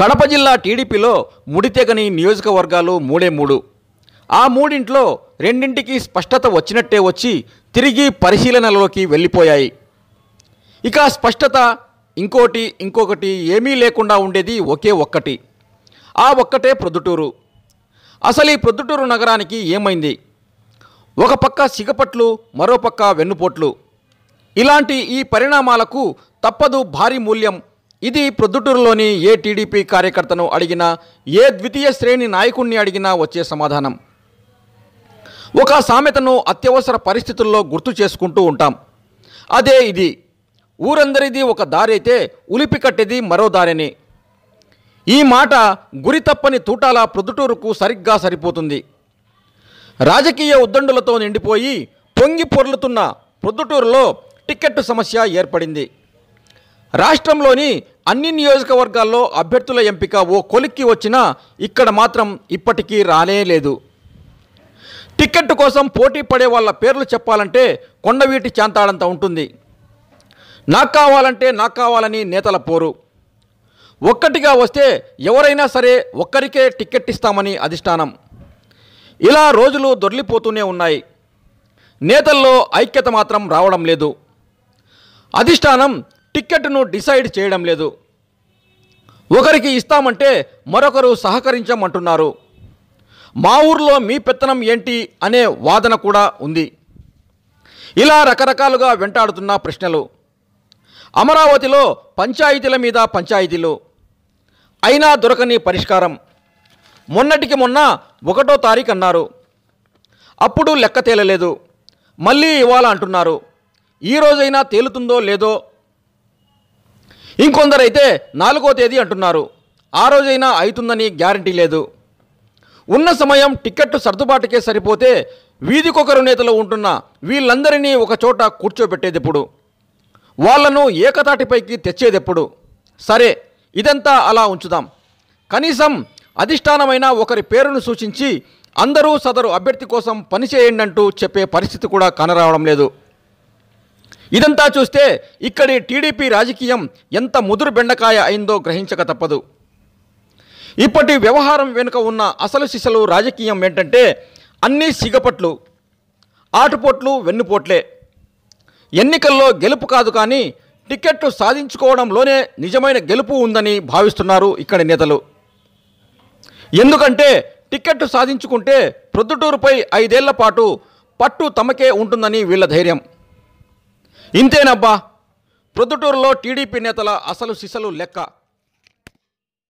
కడప జిల్లా టీడీపీలో ముడితెగని నియోజకవర్గాలు మూడే. ఆ మూడింట్లో రెండింటికి స్పష్టత వచ్చినట్టే వచ్చి తిరిగి పరిశీలనలోకి వెళ్ళిపోయాయి. ఇక స్పష్టత ఇంకొకటి ఏమీ లేకుండా ఉండేది ఒకే ఒక్కటి. ఆ ఒక్కటే ప్రొద్దుటూరు. అసలు ఈ ప్రొద్దుటూరు నగరానికి ఏమైంది? ఒక పక్క సిగపట్లు, మరోపక్క వెన్నుపోట్లు. ఇలాంటి ఈ పరిణామాలకు తప్పదు భారీ మూల్యం. ఇది ప్రొద్దుటూరులోని ఏ టీడీపీ కార్యకర్తను అడిగినా, ఏ ద్వితీయ శ్రేణి నాయకుడిని అడిగినా వచ్చే సమాధానం. ఒక సామెతను అత్యవసర పరిస్థితుల్లో గుర్తు చేసుకుంటూ ఉంటాం. అదే ఇది. ఊరందరిది ఒక దారైతే ఉలిపి కట్టేది మరో దారిని. ఈ మాట గురి తప్పని తూటాల ప్రొద్దుటూరుకు సరిగ్గా సరిపోతుంది. రాజకీయ ఉద్దండులతో నిండిపోయి పొంగి పొర్లుతున్న ప్రొద్దుటూరులో టిక్కెట్టు సమస్య ఏర్పడింది. రాష్ట్రంలోని అన్ని నియోజకవర్గాల్లో అభ్యర్థుల ఎంపిక ఓ కొలిక్కి వచ్చినా ఇక్కడ మాత్రం ఇప్పటికీ రానే లేదు. టిక్కెట్టు కోసం పోటీ పడే వాళ్ళ పేర్లు చెప్పాలంటే కొండవీటి చాంతాడంత ఉంటుంది. నాకు కావాలని నేతల పోరు. ఒక్కటిగా వస్తే ఎవరైనా సరే ఒక్కరికే టిక్కెట్ ఇస్తామని అధిష్టానం. ఇలా రోజులు దొర్లిపోతూనే ఉన్నాయి. నేతల్లో ఐక్యత మాత్రం రావడం లేదు. అధిష్టానం టిక్కెట్ను డిసైడ్ చేయడం లేదు. ఒకరికి ఇస్తామంటే మరొకరు సహకరించమంటున్నారు. మా ఊర్లో మీ పెత్తనం ఏంటి అనే వాదన కూడా ఉంది. ఇలా రకరకాలుగా వెంటాడుతున్న ప్రశ్నలు. అమరావతిలో పంచాయతీల మీద పంచాయతీలు. అయినా దొరకని పరిష్కారం. మొన్నటికి మొన్న 1వ తారీఖు అన్నారు. అప్పుడు లెక్క తేలలేదు. మళ్ళీ ఇవాళ అంటున్నారు. ఈ రోజైనా తేలుతుందో లేదో. ఇంకొందరైతే 4వ తేదీ అంటున్నారు. ఆ రోజైనా అవుతుందని గ్యారంటీ లేదు. ఉన్న సమయం టిక్కెట్టు సర్దుబాటుకే సరిపోతే వీధికొకరు నేతలు ఉంటున్న వీళ్ళందరినీ ఒకచోట కూర్చోబెట్టేదెప్పుడు? వాళ్లను ఏకతాటిపైకి తెచ్చేదెప్పుడు? సరే, ఇదంతా అలా ఉంచుదాం. కనీసం అధిష్టానమైన ఒకరి పేరును సూచించి అందరూ సదరు అభ్యర్థి కోసం పనిచేయండి అంటూ చెప్పే పరిస్థితి కూడా కానరావడం లేదు. ఇదంతా చూస్తే ఇక్కడి టీడీపీ రాజకీయం ఎంత ముదురు బెండకాయ అయిందో గ్రహించక తప్పదు. ఇప్పటి వ్యవహారం వెనుక ఉన్న అసలు సిసలు రాజకీయం ఏంటంటే అన్నీ సిగపట్లు, ఆటుపోట్లు, వెన్నుపోట్లే. ఎన్నికల్లో గెలుపు కాదు కానీ టిక్కెట్టు సాధించుకోవడంలోనే నిజమైన గెలుపు ఉందని భావిస్తున్నారు ఇక్కడి నేతలు. ఎందుకంటే టిక్కెట్టు సాధించుకుంటే ప్రొద్దుటూరుపై 5 ఏళ్ల పాటు పట్టు తమకే ఉంటుందని వీళ్ళ ధైర్యం. ఇంతేనబ్బా ప్రొద్దుటూరులో టీడీపీ నేతల అసలు సిసలు లెక్క.